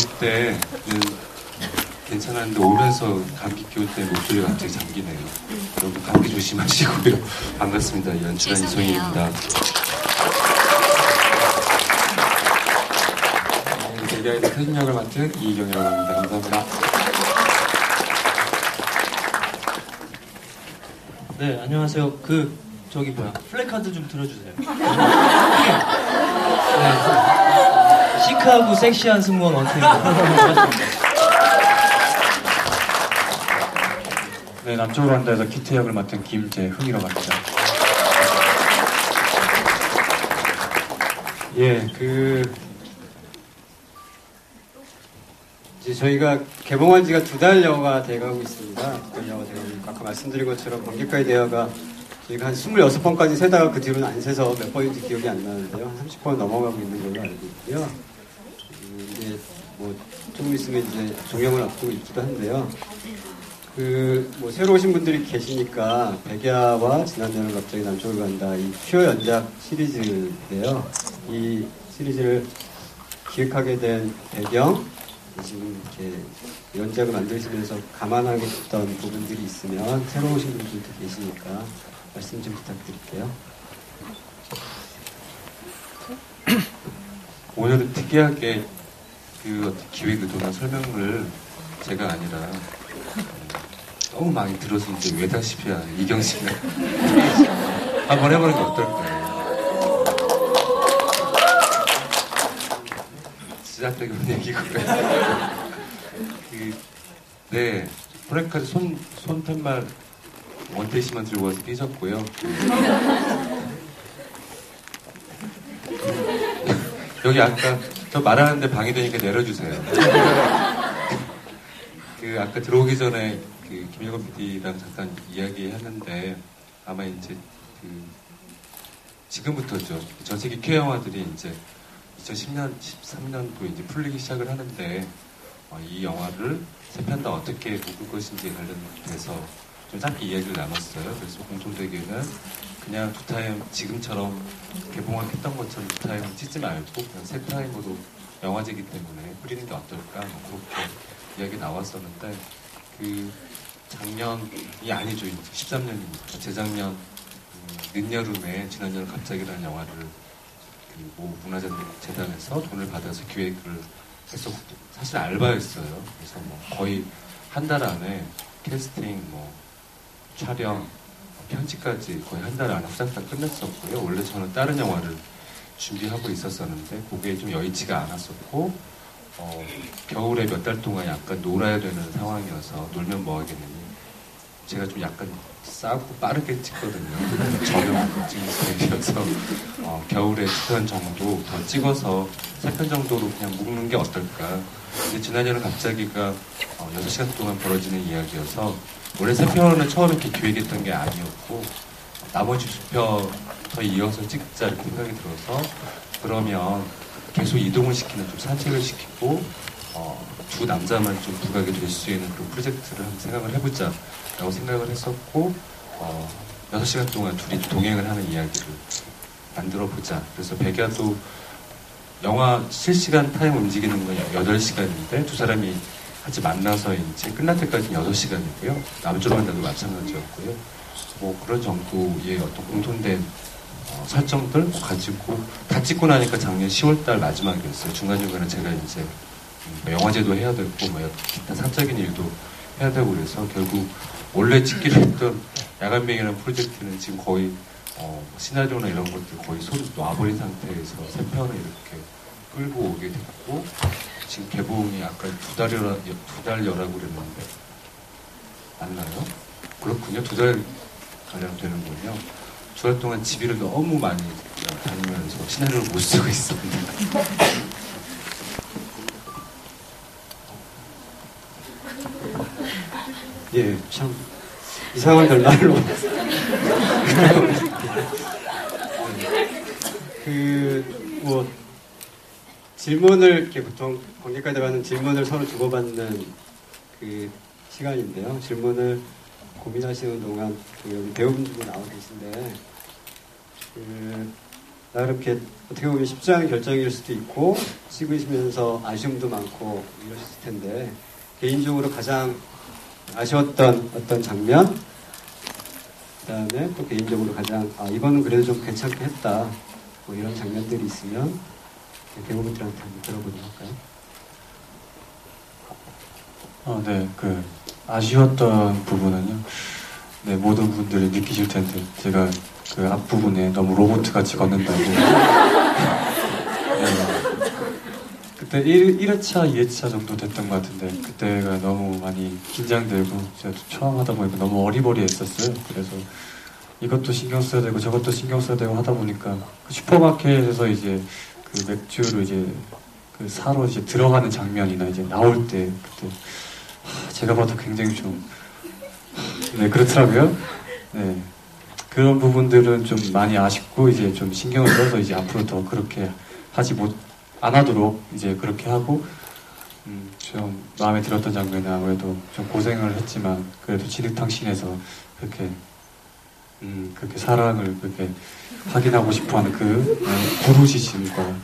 때는 괜찮았는데 오면서 감기 기운 때문에 목소리가 갑자기 잠기네요. 여러분 감기 조심하시고요. 반갑습니다. 연출한 이송희입니다. 대결에서 태진역을 맡은 이희경이라고 합니다. 감사합니다. 네, 안녕하세요. 저기 뭐야, 플래카드 좀 들어주세요. 네, 시크하고 섹시한 승무원 원태입니다. 네, 남쪽으로 간다에서 키트 역을 맡은 김재흥이라고 합니다. 예, 이제 저희가 개봉한 지가 2달여가 돼가고 있습니다. 2달여가 돼가고 있고, 아까 말씀드린 것처럼 관객과의 대화가 저희가 한 26번까지 세다가 그 뒤로는 안 세서 몇 번인지 기억이 안 나는데요. 한 30번 넘어가고 있는 걸로 알고 있고요. 이제 조금 있으면 이제 종영을 앞두고 있기도 한데요. 새로 오신 분들이 계시니까 백야와 지난해는 갑자기 남쪽을 간다, 이 큐어 연작 시리즈인데요. 이 시리즈를 기획하게 된 배경, 지금 이렇게 연작을 만드시면서 감안하게 됐던 부분들이 있으면 새로 오신 분들도 계시니까 말씀 좀 부탁드릴게요. 오늘은 특이하게 기획 의도나 설명을 제가 아니라 너무 많이 들어서 이제 외다시피 한 이경 씨가 한번 해보는 게 어떨까요? 시작되는 얘기고요. 네, 플래카드 손팻말 원태씨만 들고 와서 삐졌고요. 여기 아까 저 말하는데 방해되니까 내려주세요. 아까 들어오기 전에 김일건 PD랑 잠깐 이야기했는데 아마 이제 지금부터죠. 전 세계 큐어 영화들이 이제 2010년, 13년도 이제 풀리기 시작을 하는데 이 영화를 세 편 다 어떻게 묶을 것인지에 관련돼서 좀 짧게 이야기를 나눴어요. 그래서 공통되기는 그냥 2타임 지금처럼 개봉했던 것처럼 2타임 찍지 말고 그냥 3타임으로 영화제이기 때문에 뿌리는 게 어떨까 그렇게 이야기 나왔었는데 작년이 아니죠. 13년이니까 재작년 늦여름에 지난여름 갑자기라는 영화를 모 문화재단에서 돈을 받아서 기획을 했었고 사실 알바였어요. 그래서 거의 한 달 안에 캐스팅, 촬영, 편집까지 거의 한 달 안에 후다닥 끝냈었고요. 원래 저는 다른 영화를 준비하고 있었었는데 그게 좀 여의치가 않았었고 겨울에 몇 달 동안 약간 놀아야 되는 상황이어서 놀면 뭐 하겠느니 제가 좀 약간 싸고 빠르게 찍거든요. 저렴하게 찍는 스타일이어서 겨울에 2편 정도 더 찍어서 3편 정도로 그냥 묶는 게 어떨까. 근데 지난해는 갑자기가 6시간 동안 벌어지는 이야기여서 원래 3편은 처음에 이렇게 기획했던 게 아니었고 나머지 2편 더 이어서 찍자 이렇게 생각이 들어서 그러면 계속 이동을 시키는 좀 산책을 시키고 두 남자만 좀 부각이 될 수 있는 그런 프로젝트를 한번 생각을 해보자 라고 생각을 했었고 6시간 동안 둘이 동행을 하는 이야기를 만들어보자. 그래서 백야도 영화 실시간 타임 움직이는 건 8시간인데 두 사람이 같이 만나서 이제 끝날 때까지 6시간이고요. 남쪽으로 간다도 마찬가지였고요. 그런 정도의 어떤 공통된 설정들 가지고 다 찍고 나니까 작년 10월달 마지막이었어요. 중간중간에 제가 이제 영화제도 해야 되고 기타 사적인 일도 해야 되고 그래서 결국 원래 찍기로 했던 야간명이라는 프로젝트는 지금 거의 시나리오나 이런 것들 거의 손 놔버린 상태에서 3편을 이렇게 끌고 오게 됐고 지금 개봉이 아까 2달여라고 그랬는데 맞나요? 그렇군요. 2달 가량 되는군요. 2달 동안 집이를 너무 많이 다니면서 시나리오를 못 쓰고 있습니다. 예, 참 이상한 결말로 질문을 이렇게 보통 관객과 대화하는 질문을 서로 주고받는 시간인데요. 질문을 고민하시는 동안 여기 배우분들이 나와 계신데 나름 이렇게 어떻게 보면 쉽지 않은 결정일 수도 있고 찍으시면서 아쉬움도 많고 이러실 텐데 개인적으로 가장 아쉬웠던 어떤 장면, 그다음에 또 개인적으로 가장 이거는 그래도 좀 괜찮게 했다 뭐 이런 장면들이 있으면 배우분들한테 한번 들어보도록 할까요? 네, 아쉬웠던 부분은요. 네, 모든 분들이 느끼실 텐데, 제가 그 앞부분에 너무 로봇 같이 걷는다고. 네, 그때 1회차, 2회차 정도 됐던 것 같은데, 그때가 너무 많이 긴장되고, 제가 처음 하다 보니까 너무 어리버리했었어요. 그래서 이것도 신경 써야 되고, 저것도 신경 써야 되고 하다 보니까, 그 슈퍼마켓에서 이제 그 맥주를 이제 그 사러 이제 들어가는 장면이나 이제 나올 때, 그때, 제가 봐도 굉장히 좀, 네, 그렇더라고요. 네. 그런 부분들은 좀 많이 아쉽고, 이제 좀 신경을 써서 이제 앞으로 더 그렇게 안 하도록 이제 그렇게 하고, 좀 마음에 들었던 장면은 아무래도 좀 고생을 했지만, 그래도 진흙탕신에서 그렇게, 그렇게 사랑을 그렇게 확인하고 싶어 하는 부르짖음과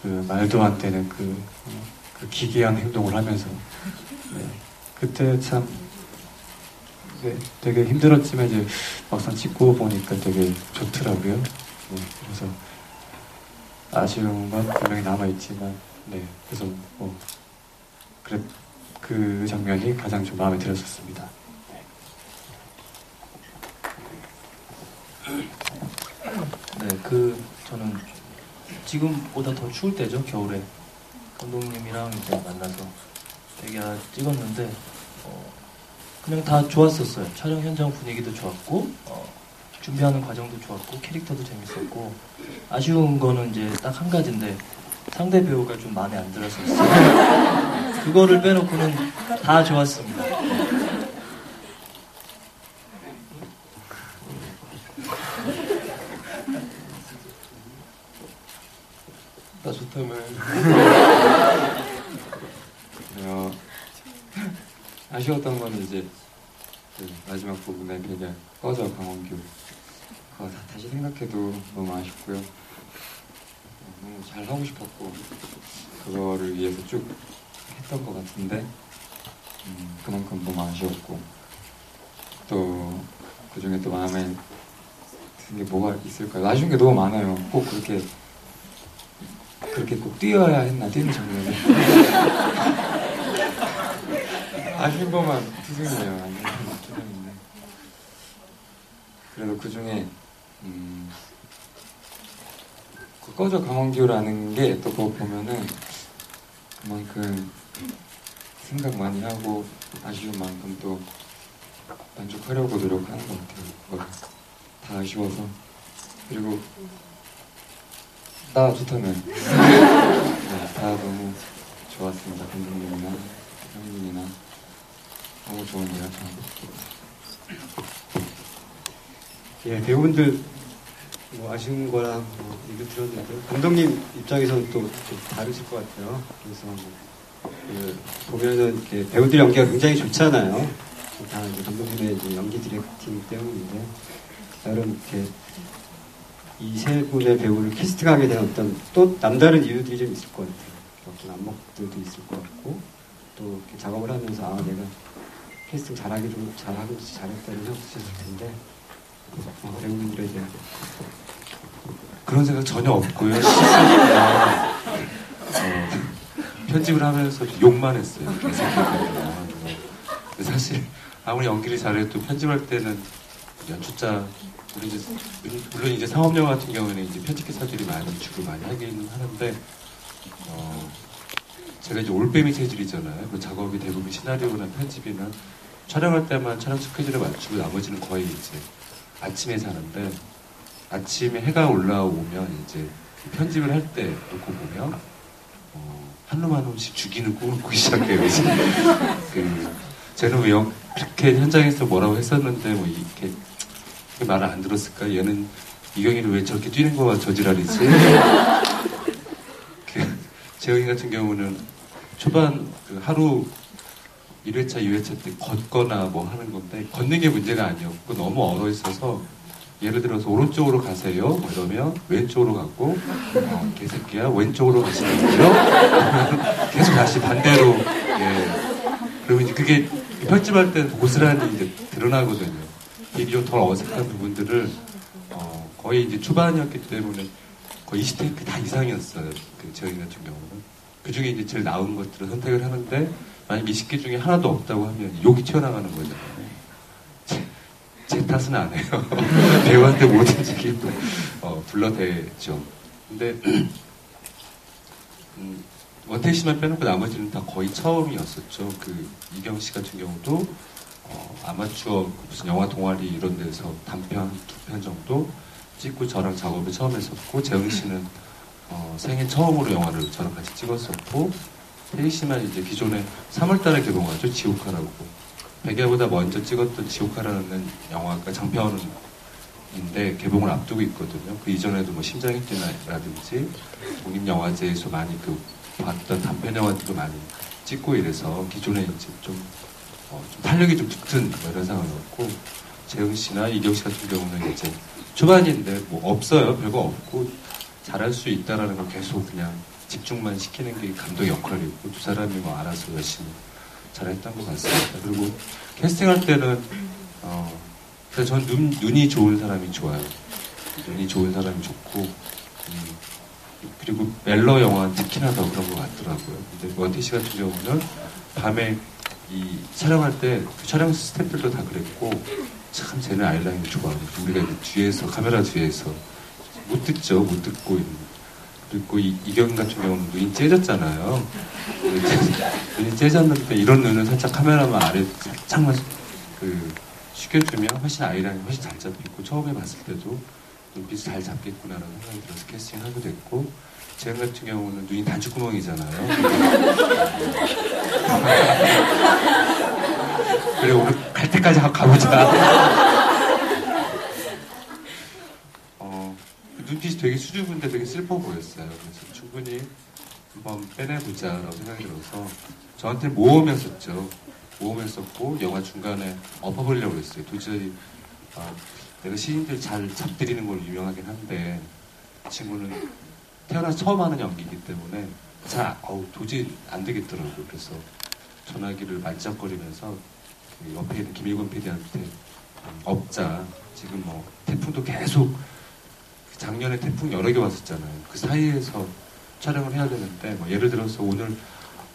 그 말도 안 되는 그 기괴한 행동을 하면서, 네. 그때 참, 네, 되게 힘들었지만 이제 막상 찍고 보니까 되게 좋더라고요. 네, 그래서 아쉬운 건 분명히 남아있지만, 네, 그래서 그 장면이 가장 좀 마음에 들었었습니다. 네, 저는 지금보다 더 추울 때죠, 겨울에. 감독님이랑 이제 만나서 되게 찍었는데, 그냥 다 좋았었어요. 촬영 현장 분위기도 좋았고, 준비하는 과정도 좋았고, 캐릭터도 재밌었고, 아쉬운 거는 이제 딱 한 가지인데, 상대 배우가 좀 마음에 안 들었었어요. 그거를 빼놓고는 다 좋았습니다. 나 좋다며. 아쉬웠던 거는 이제 그 마지막 부분에 배경 꺼져 강원규 그거 다시 생각해도 너무 아쉽고요. 너무 잘 하고 싶었고 그거를 위해서 쭉 했던 것 같은데 그만큼 너무 아쉬웠고 또 그중에 또 마음에 드는 게 뭐가 있을까요? 아쉬운 게 너무 많아요. 꼭 그렇게 꼭 뛰어야 했나, 뛰는 장면이. 아쉬운 것만 투성이에요. 아쉬운 것만 투성인데. 그래도 그 중에, 그 꺼져 강원규라는 게 또 그거 보면은 그만큼 생각 많이 하고 아쉬운 만큼 또 만족하려고 노력하는 것 같아요. 그걸 다 아쉬워서. 그리고 나 좋다면 네, 다 너무 좋았습니다. 감독님이나 형님이나 너무 좋은 일 하죠. 예, 배우분들 뭐 아쉬운 거랑 얘기 들었는데 감독님 입장에서는 또 좀 다르실 것 같아요. 그래서 보면은 이렇게 배우들 연기가 굉장히 좋잖아요. 다 이제 감독님의 이제 연기 디렉팅 때문인데 나름 이렇게 이 세 분의 배우를 캐스팅하게 된 어떤 또 남다른 이유들이 좀 있을 것 같아요. 어떤 안목들도 있을 것 같고 또 이렇게 작업을 하면서 내가 캐스팅 잘하고 잘했다는 생각 드셨을 텐데 배우분들에 대한 그런 생각 전혀 없고요. 편집을 하면서 욕만 했어요. 사실 아무리 연기를 잘해도 편집할 때는 연출자 물론 이제 상업영화 같은 경우에는 이제 편집기사들이 많이 주로 많이 하기는 하는데 제가 이제 올빼미 체질이잖아요. 그 작업이 대부분 시나리오나 편집이나 촬영할 때만 촬영 스케줄에 맞추고 나머지는 거의 이제 아침에 사는데 아침에 해가 올라오면 이제 편집을 할 때 놓고 보면 한 놈 한 놈씩 죽이는 꿈을 꾸기 시작해요. 이제 쟤는 왜 그렇게 현장에서 뭐라고 했었는데 뭐 이렇게 말을 안 들었을까? 얘는 이경이는 왜 저렇게 뛰는 거가 저지랄이지? 재영이 같은 경우는 초반 하루 1회차, 2회차 때 걷거나 뭐 하는 건데 걷는 게 문제가 아니었고 너무 얼어 있어서 예를 들어서 오른쪽으로 가세요. 뭐 이러면 왼쪽으로 가고 개새끼야 왼쪽으로 가시면 돼요. 계속 다시 반대로 그리고 이제 그게 편집할 때는 고스란히 이제 드러나거든요. 이게 좀 덜 어색한 부분들을 거의 이제 초반이었기 때문에 거의 20테이크 다 이상이었어요. 그 저희 같은 경우는 그 중에 이제 제일 나은 것들을 선택을 하는데 만약 20개 중에 하나도 없다고 하면 욕이 튀어나가는 거잖아요. 제 탓은 안 해요. 배우한테 뭐든지 불러대죠. 근데 원태 씨만 빼놓고 나머지는 다 거의 처음이었었죠. 그 이경 씨 같은 경우도 아마추어 무슨 영화 동아리 이런 데서 단편, 2편 정도 찍고 저랑 작업을 처음 했었고, 재흥 씨는 생애 처음으로 영화를 저랑 같이 찍었었고, 태희 씨만 이제 기존에 3월달에 개봉하죠. 지옥화라고. 백야보다 먼저 찍었던 지옥화라는 영화가 장편인데 개봉을 앞두고 있거든요. 그 이전에도 뭐 심장의 뛰나라든지 독립영화제에서 많이 봤던 단편 영화들도 많이 찍고 이래서 기존에 이제 좀 탄력이 좀 붙은 뭐 이런 상황이었고, 재흥 씨나 이경 씨 같은 경우는 이제 초반인데 뭐 없어요. 별거 없고 잘할 수 있다라는 걸 계속 그냥 집중만 시키는 게 감독 역할이고, 두 사람이 뭐 알아서 열심히 잘했던 것 같습니다. 그리고 캐스팅할 때는 전 눈이 좋은 사람이 좋아요. 눈이 좋은 사람이 좋고, 그리고 멜로 영화 특히나 더 그런 것 같더라고요. 근데 원태 씨 같은 경우는 밤에 이 촬영할 때 촬영 스태프들도 다 그랬고, 참 쟤는 아이라인이 좋아. 우리가 뒤에서 카메라 뒤에서 못 듣죠. 못 듣고 있는. 그리고 이경 같은 경우는 눈이 째졌잖아요. 눈이 째졌는데 이런 눈은 살짝 카메라만 아래 살짝만 숙여주면 훨씬 아이라인이 훨씬 잘 잡히고, 처음에 봤을 때도 눈빛이 잘 잡겠구나라는 생각이 들어서 캐스팅하게 됐고, 재흥 같은 경우는 눈이 단추구멍이잖아요. 그래 오늘 갈 때까지 가보자. 눈빛이 되게 수줍은데 되게 슬퍼 보였어요. 그래서 충분히 한번 빼내보자라고 생각이 들어서 저한테 모험했었죠. 모험했었고, 영화 중간에 엎어보려고 했어요. 도저히 내가 시인들 잘 잡들이는 걸로 유명하긴 한데 친구는 태어나서 처음 하는 연기이기 때문에 도저히 안 되겠더라고요. 그래서 전화기를 만짝거리면서 그 옆에 있는 김일권 PD한테 없자. 지금 뭐 태풍도 계속, 작년에 태풍 여러 개 왔었잖아요. 그 사이에서 촬영을 해야 되는데, 뭐 예를 들어서 오늘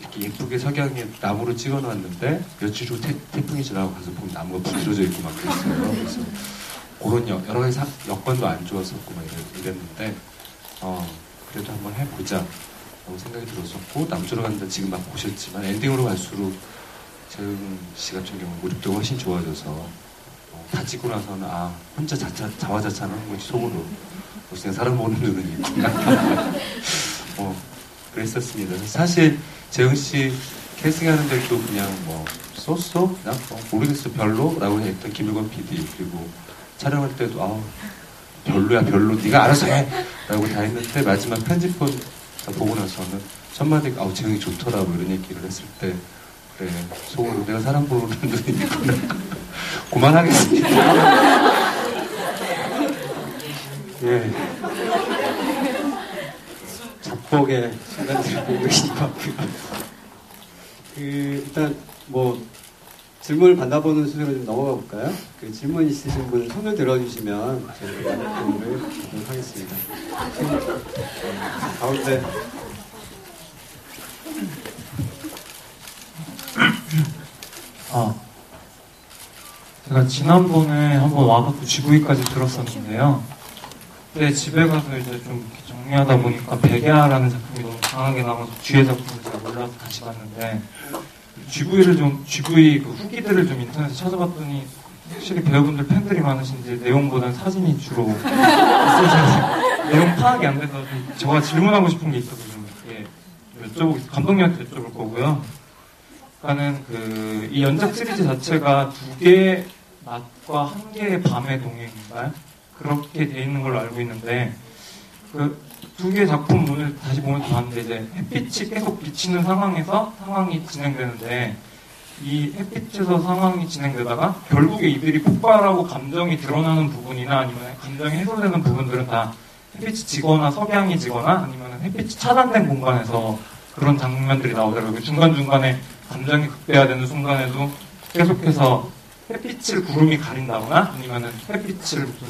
이렇게 예쁘게 석양에 나무로 찍어놨는데 며칠 후 태풍이 지나고 가서 보면 나무가 부스러져 있고 막 그랬어요. 그래서 그런 여러 가지 여건도 안 좋았었고 막 이랬는데 그래도 한번 해보자 라고 생각이 들었었고, 남주로 간다 지금 막 보셨지만 엔딩으로 갈수록 재흥 씨 같은 경우 몰입도가 훨씬 좋아져서 다 찍고 나서는 혼자 자화자찬하는 거지 속으로. 그냥 사람 보는 눈은 있구나. 그랬었습니다. 사실 재흥 씨 캐스팅하는데도 그냥 그냥 모르겠어 별로라고 했던 김일권 PD, 그리고 촬영할 때도 별로야 별로 네가 알아서 해라고 다 했는데, 마지막 편집본 보고 나서는 첫마디 재흥이 좋더라고 이런 얘기를 했을 때, 그래 속으로 내가 사람 보는 눈이 있구나. 그만하겠습니다. 예. 작곡의 순간들을 보고 계신 것 같고요. 일단 질문을 받아보는 순서로 좀 넘어가 볼까요? 질문 있으신 분 손을 들어주시면 저희가 질문을 하도록 하겠습니다. 가운데. 제가 지난번에 한번 와갖고 GV까지 들었었는데요. 그때 집에 가서 이제 좀 정리하다 보니까 백야라는 작품이 너무 강하게 남아서 뒤에 작품을 제가 몰라서 다시 봤는데, GV 그 후기들을 좀 인터넷에 찾아봤더니 확실히 배우분들 팬들이 많으신지 내용보다는 사진이 주로 있으셔서 내용 파악이 안 돼서 좀 제가 질문하고 싶은 게 있어서 좀 여쭤보고, 감독님한테 여쭤볼 거고요. 그러니까는 이 연작 시리즈 자체가 2개의 낮과 1개의 밤의 동행인가요? 그렇게 돼 있는 걸로 알고 있는데, 그 2개의 작품을 다시 보면서 봤는데, 이제 햇빛이 계속 비치는 상황에서 상황이 진행되는데, 이 햇빛에서 상황이 진행되다가 결국에 이들이 폭발하고 감정이 드러나는 부분이나 아니면 감정이 해소되는 부분들은 다 햇빛이 지거나 석양이 지거나 아니면 햇빛이 차단된 공간에서 그런 장면들이 나오더라고요. 중간중간에 감정이 극대화되는 순간에도 계속해서 햇빛을 구름이 가린다거나 아니면 햇빛을 무슨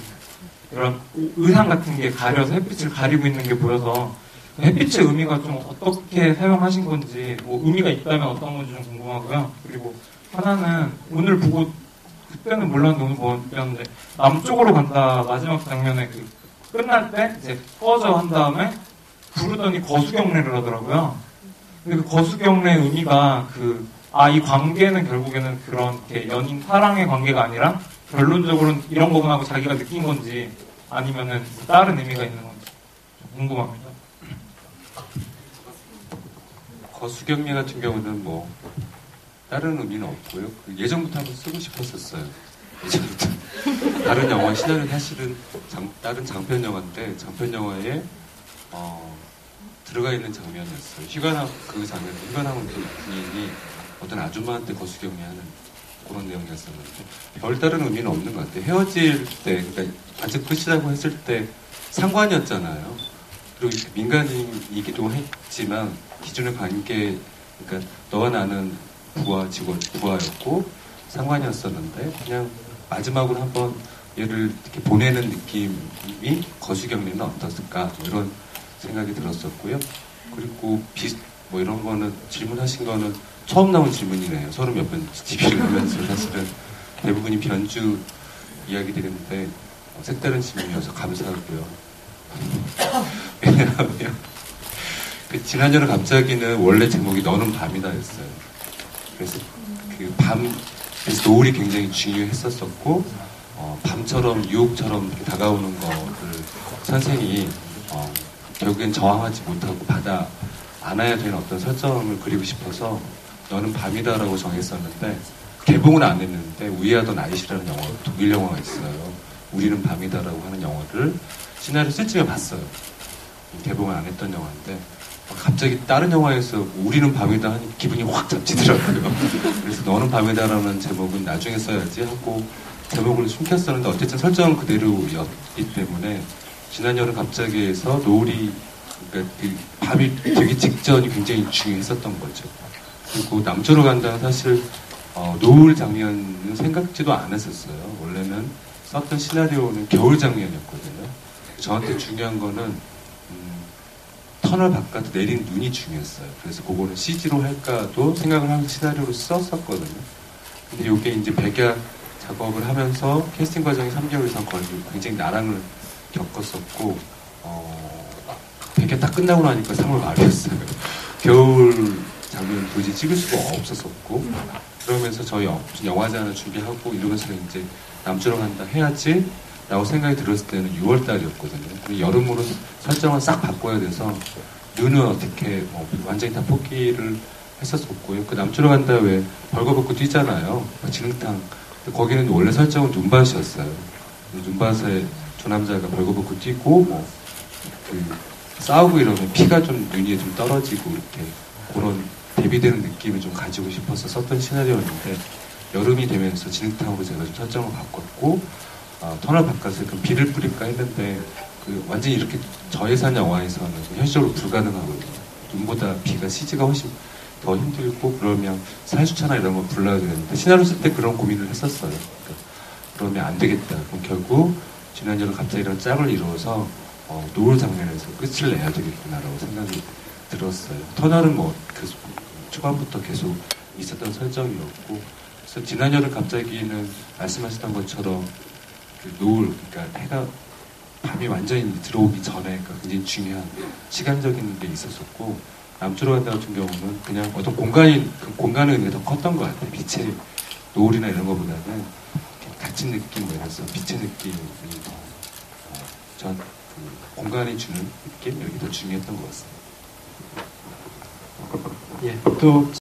이런 의상 같은 게 가려서 햇빛을 가리고 있는 게 보여서 햇빛의 의미가 좀 어떻게 사용하신 건지, 뭐 의미가 있다면 어떤 건지 좀 궁금하고요. 그리고 하나는 오늘 보고 그때는 몰랐는데 오늘 보았는데 남쪽으로 간다 마지막 장면에 그 끝날 때 이제 꺼져 한 다음에 부르더니 거수경례를 하더라고요. 근데 그 거수경례의 의미가 이 관계는 결국에는 그런 이렇게 연인 사랑의 관계가 아니라 결론적으로는 이런 거구나 하고 자기가 느낀 건지 아니면은 다른 의미가 있는 건지 좀 궁금합니다. 거수경례 같은 경우는 뭐 다른 의미는 없고요. 예전부터 한번 쓰고 싶었었어요. 예전부터. 다른 영화 시나리오 사실은 다른 장편 영화인데 장편 영화에 들어가 있는 장면이었어요. 휴가나온 부인이 어떤 아줌마한테 거수경례하는 그런 내용이었었는데 별다른 의미는 없는 것 같아요. 헤어질 때, 그러니까 아직 끝이라고 했을 때 상관이었잖아요. 그리고 민간인이기도 했지만 기존의 관계, 그러니까 너와 나는 부하였고 상관이었었는데 그냥 마지막으로 한번 얘를 이렇게 보내는 느낌이 거수경례는 어떻을까 뭐 이런 생각이 들었었고요. 그리고 뭐 이런 거는 질문하신 거는 처음 나온 질문이네요. 서로 몇 번 TV를 보면서 사실은 대부분이 변주 이야기들인데 색다른 질문이어서 감사하고요. 왜냐하면 지난 여름 갑자기는 원래 제목이 너는 밤이다였어요. 그래서 그래서 노을이 굉장히 중요했었었고 밤처럼 유혹처럼 다가오는 거를 선생이 결국엔 저항하지 못하고 받아 안아야 되는 어떤 설정을 그리고 싶어서 너는 밤이다라고 정했었는데 개봉은 안 했는데 위아더 나잇이라는 영화, 독일 영화가 있어요. 우리는 밤이다라고 하는 영화를 시나리오 쓸 쯤에 봤어요. 개봉을 안 했던 영화인데 갑자기 다른 영화에서 우리는 밤이다 하니 기분이 확 잡치더라고요. 그래서 너는 밤이다라는 제목은 나중에 써야지 하고 제목을 숨겼었는데 어쨌든 설정은 그대로였기 때문에 지난 여름 갑자기에서 노을이 그러니까 그 밤이 되기 직전이 굉장히 중요했었던 거죠. 그리고 남쪽으로 간다는 사실 노을 장면은 생각지도 않았었어요. 원래는 썼던 시나리오는 겨울 장면이었거든요. 저한테 중요한 거는 터널 바깥에 내린 눈이 중요했어요. 그래서 그거는 CG로 할까도 생각을 하는 시나리오로 썼었거든요. 근데 이게 이제 백야 작업을 하면서 캐스팅 과정이 3개월 이상 걸리고 굉장히 난항을 겪었었고 백야 딱 끝나고 나니까 3월 말이었어요. 겨울 장면 도저히 찍을 수가 없었었고 그러면서 저희 무슨 영화제 준비하고 이러면서 이제 남쪽으로 간다 해야지 라고 생각이 들었을 때는 6월달이었거든요. 여름으로 설정을 싹 바꿔야 돼서 눈은 어떻게 완전히 다 포기를 했었었고요. 그 남쪽으로 간다 왜 벌거벗고 뛰잖아요. 지능탕. 거기는 원래 설정은 눈밭이었어요. 눈밭에 두 남자가 벌거벗고 뛰고 싸우고 이러면 피가 좀 눈 위에 좀 떨어지고 이렇게 그런 대비되는 느낌을 좀 가지고 싶어서 썼던 시나리오였는데 여름이 되면서 진흙탕으로 제가 좀 설정을 바꿨고 터널 바깥에 그 비를 뿌릴까 했는데 완전히 이렇게 저예산 영화에서는 현실적으로 불가능하거든요. 눈보다 비가 CG가 훨씬 더 힘들고 그러면 살수차나 이런 거 불러야 되는데 시나리오 쓸 때 그런 고민을 했었어요. 그러면 안 되겠다. 그럼 결국 지난 여름 갑자기 이런 짝을 이루어서 노을 장면에서 끝을 내야 되겠구나라고 생각이 들었어요. 터널은 초반부터 계속 있었던 설정이었고 그래서 지난 여름 갑자기는 말씀하셨던 것처럼 노을, 그러니까 해가 밤이 완전히 들어오기 전에 굉장히 중요한 시간적인 게 있었었고 남쪽으로 간다 같은 경우는 그냥 어떤 공간의 의미가 더 컸던 것 같아요. 빛의 노을이나 이런 것보다는 갇힌 느낌, 그래서 빛의 느낌이 전 공간이 주는 느낌, 여기 더 중요했던 것 같습니다. 예, 또